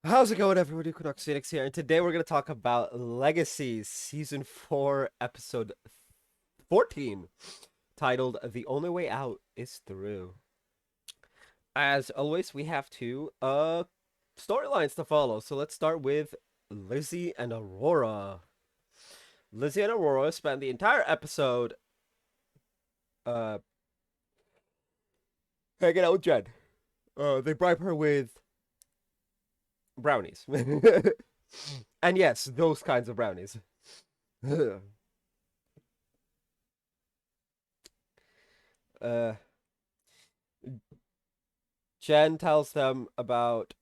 How's it going, everyone? Equinox Phoenix here, and today we're going to talk about Legacies, Season 4, Episode 14, titled The Only Way Out is Through. As always, we have two storylines to follow, so let's start with Lizzie and Aurora. Lizzie and Aurora spend the entire episode uh, hanging out with Jen. They bribe her with brownies. And yes, those kinds of brownies. uh, Jen tells them about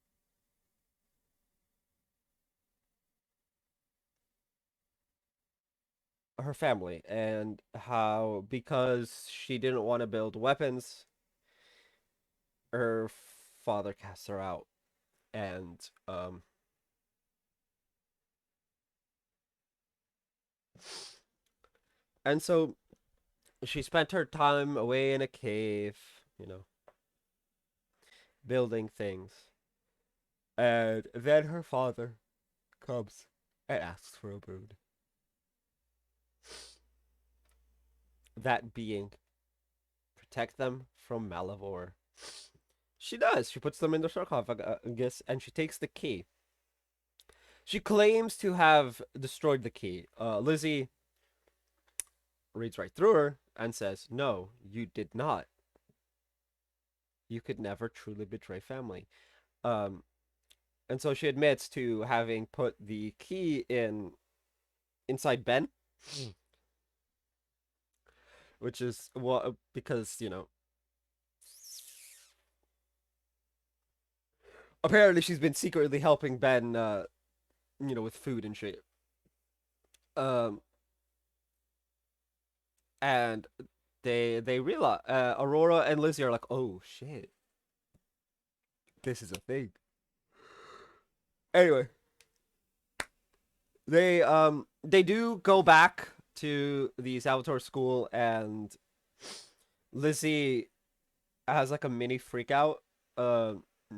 her family and how because she didn't want to build weapons, her father cast her out. And and so she spent her time away in a cave, you know, building things. And then her father comes and asks for a boon. That being protect them from Malivore. She does. She puts them in the sarcophagus and she takes the key. She claims to have destroyed the key. Lizzie reads right through her and says, "No, you did not. You could never truly betray family." Um, and so she admits to having put the key inside Ben, which is what because apparently she's been secretly helping Ben, with food and shit. Um, and they realize Aurora and Lizzie are like, "Oh shit, this is a thing." Anyway, they do go back to the Salvatore school, and Lizzie has like a mini freak out,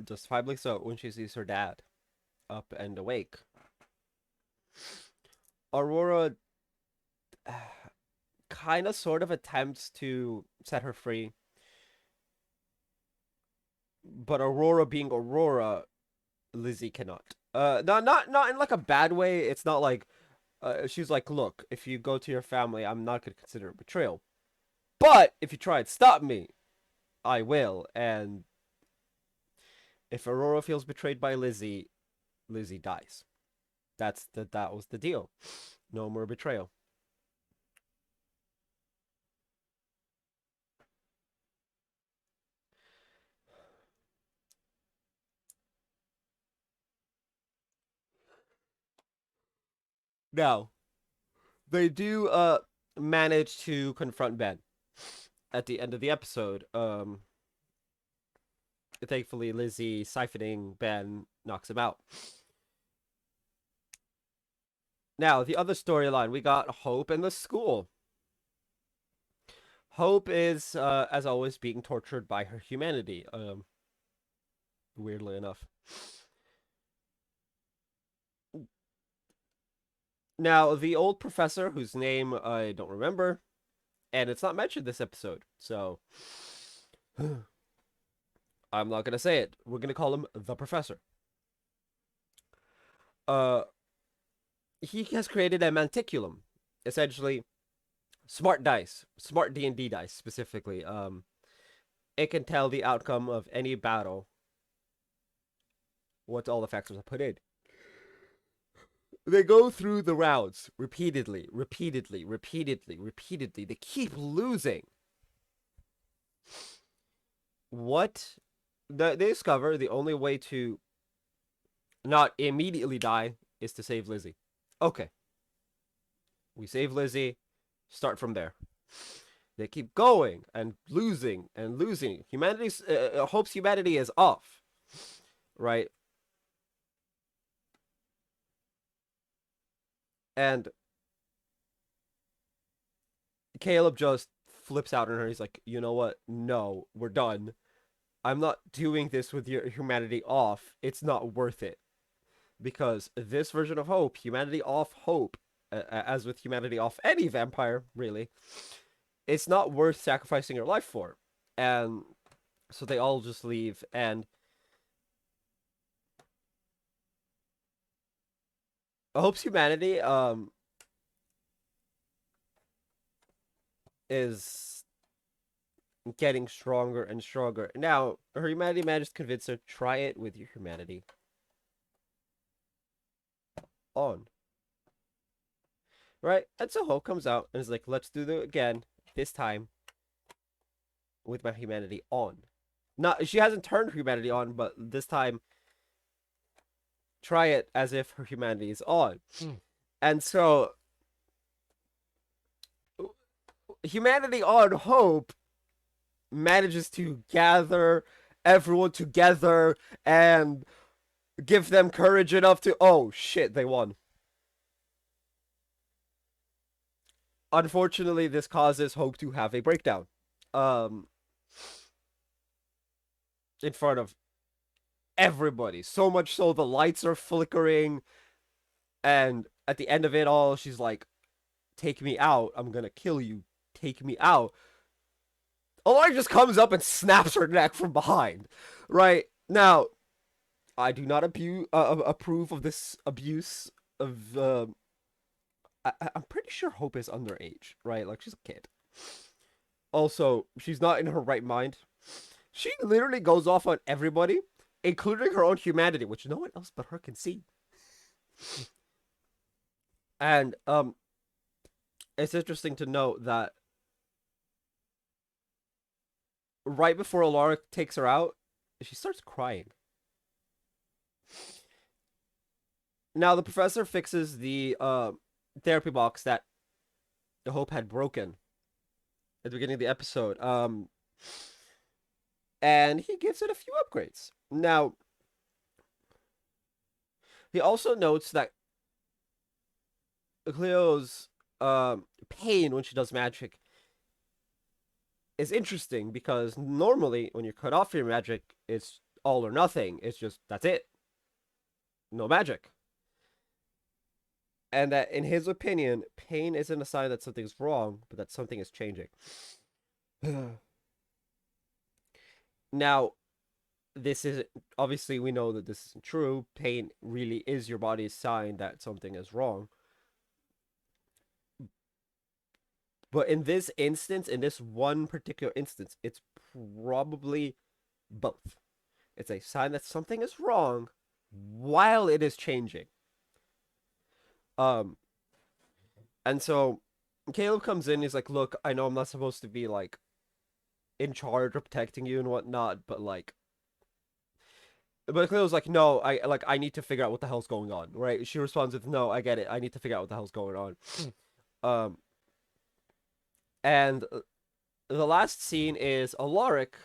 justifiably so, when she sees her dad up and awake. Aurora kind of sort of attempts to set her free, but Aurora being Aurora, Lizzie cannot. Not in like a bad way. It's not like she's like, "Look, if you go to your family, I'm not gonna consider it betrayal. But if you try and stop me, I will." And if Aurora feels betrayed by Lizzie, Lizzie dies. That was the deal. No more betrayal. Now, they do manage to confront Ben at the end of the episode. Thankfully Lizzie siphoning Ben knocks him out. Now, the other storyline, we got Hope in the school. Hope is, as always, being tortured by her humanity. Weirdly enough. Now, the old professor, whose name I don't remember, and it's not mentioned this episode, so I'm not gonna say it. We're gonna call him the professor. Uh, he has created a manticulum, essentially smart dice, smart D&D dice specifically. It can tell the outcome of any battle, what all the factors are put in. They go through the rounds repeatedly, repeatedly, repeatedly, repeatedly. They keep losing. What they discover the only way to not immediately die is to save Lizzie. Okay, we save Lizzie. Start from there. They keep going and losing and losing. Humanity's Hope's humanity is off, right? And Caleb just flips out on her. He's like, "You know what? No, we're done. I'm not doing this with your humanity off. It's not worth it." because this version of Hope, humanity off Hope, as with humanity off any vampire, really, it's not worth sacrificing your life for. And so they all just leave, and Hope's humanity is getting stronger and stronger. Now, her humanity managed to convince her, try it with your humanity on. Right? And so Hope comes out and is like, let's do it again, this time with my humanity on. Not she hasn't turned her humanity on, but this time try it as if her humanity is on. And so humanity on Hope manages to gather everyone together and give them courage enough to, oh shit, they won. Unfortunately, this causes Hope to have a breakdown. Um in front of everybody. So much so the lights are flickering, and at the end of it all, she's like, take me out. I'm gonna kill you. Take me out. Alar just comes up and snaps her neck from behind. Right? Now, I do not approve of this abuse of. I'm pretty sure Hope is underage, right? Like, she's a kid. Also, she's not in her right mind. She literally goes off on everybody, including her own humanity, which no one else but her can see. And it's interesting to note that right before Alaric takes her out, she starts crying. Now the professor fixes the therapy box that the Hope had broken at the beginning of the episode. And he gives it a few upgrades. Now, he also notes that Cleo's pain when she does magic is interesting because normally when you cut off your magic, it's all or nothing. It's just that's it. No magic. And that in his opinion, pain isn't a sign that something's wrong, but that something is changing. Now, this is obviously we know that this isn't true. Pain really is your body's sign that something is wrong. But in this instance, in this one particular instance, it's probably both. It's a sign that something is wrong while it is changing. Um, and so Caleb comes in. He's like, "Look, I know I'm not supposed to be like in charge of protecting you and whatnot, but like." But Cleo's like, no, I need to figure out what the hell's going on, right? She responds with, no, I get it. I need to figure out what the hell's going on. um, and the last scene is Alaric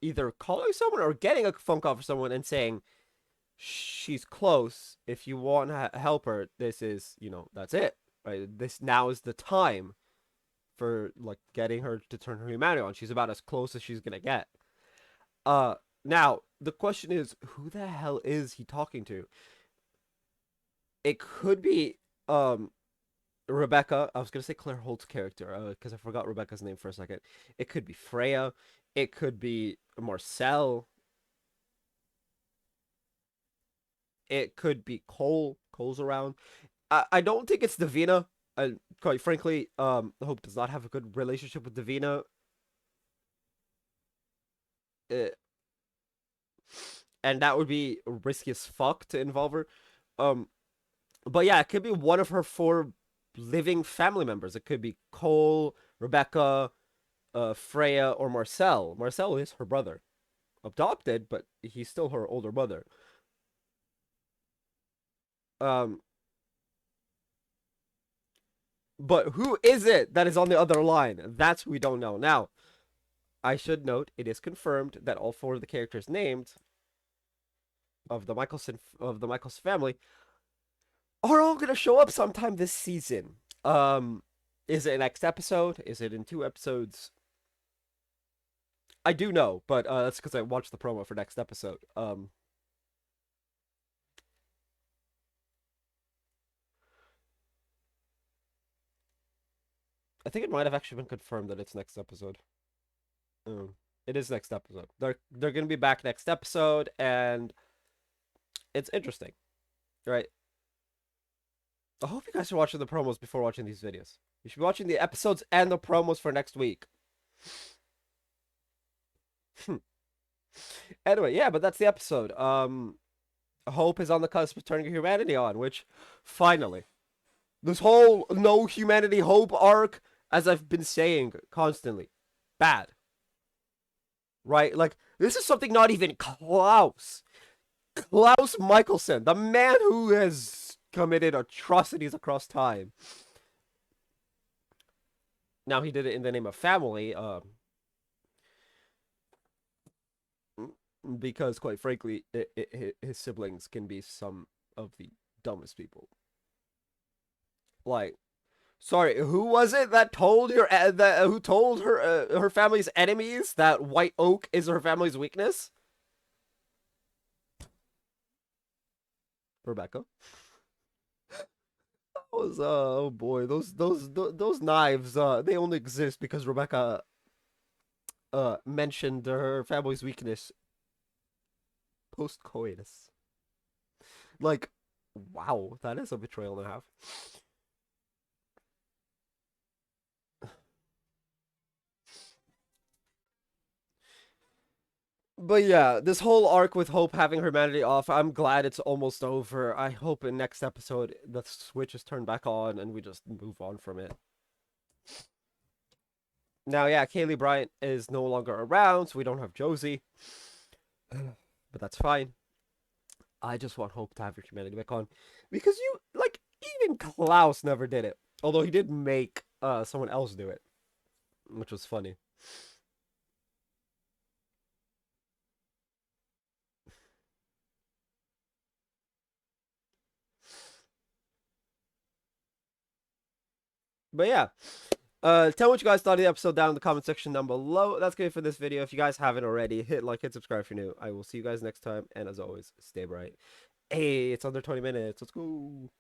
either calling someone or getting a phone call for someone and saying, she's close. If you want to help her, this is, that's it, right? This now is the time for like getting her to turn her humanity on. She's about as close as she's gonna get. Uh, Now the question is, who the hell is he talking to? It could be Rebecca. I was gonna say Claire Holt's character because I forgot Rebecca's name for a second. It could be Freya. It could be Marcel. It could be Cole. Cole's around. I don't think it's Davina. Quite frankly, Hope does not have a good relationship with Davina. Uh, and that would be risky as fuck to involve her. Um, but yeah, it could be one of her four living family members. It could be Cole, Rebecca, Freya, or Marcel. Marcel is her brother, adopted, but he's still her older brother. Um, but who is it that is on the other line? That's who we don't know. Now, I should note it is confirmed that all four of the characters named of the Michelson family are all gonna show up sometime this season. Is it next episode? Is it in 2 episodes? I do know, but that's because I watched the promo for next episode. I think it might have actually been confirmed that it's next episode. Um, it is next episode. They're gonna be back next episode, and it's interesting, right? I hope you guys are watching the promos before watching these videos. You should be watching the episodes and the promos for next week. Anyway, yeah, but that's the episode. Hope is on the cusp of turning humanity on, which finally, this whole no humanity hope arc, as I've been saying constantly, bad, right? Like, this is something not even Klaus Michelson, the man who has committed atrocities across time. Now, he did it in the name of family, because, quite frankly, his siblings can be some of the dumbest people. Like, sorry, who was it that told who told her family's enemies that white oak is her family's weakness? Rebecca. Was oh boy, those knives they only exist because Rebecca mentioned her family's weakness post coitus. Like, wow, that is a betrayal and a half. But yeah, this whole arc with Hope having humanity off, I'm glad it's almost over. I hope in next episode the switch is turned back on and we just move on from it. Now, yeah, Kaylee Bryant is no longer around, so we don't have Josie. But that's fine. I just want Hope to have her humanity back on. Because like, even Klaus never did it. Although he did make someone else do it, which was funny. But yeah, tell me what you guys thought of the episode down in the comment section down below. That's good for this video. If you guys haven't already, hit like, hit subscribe if you're new. I will see you guys next time. And as always, stay bright. Hey, it's under 20 minutes. Let's go.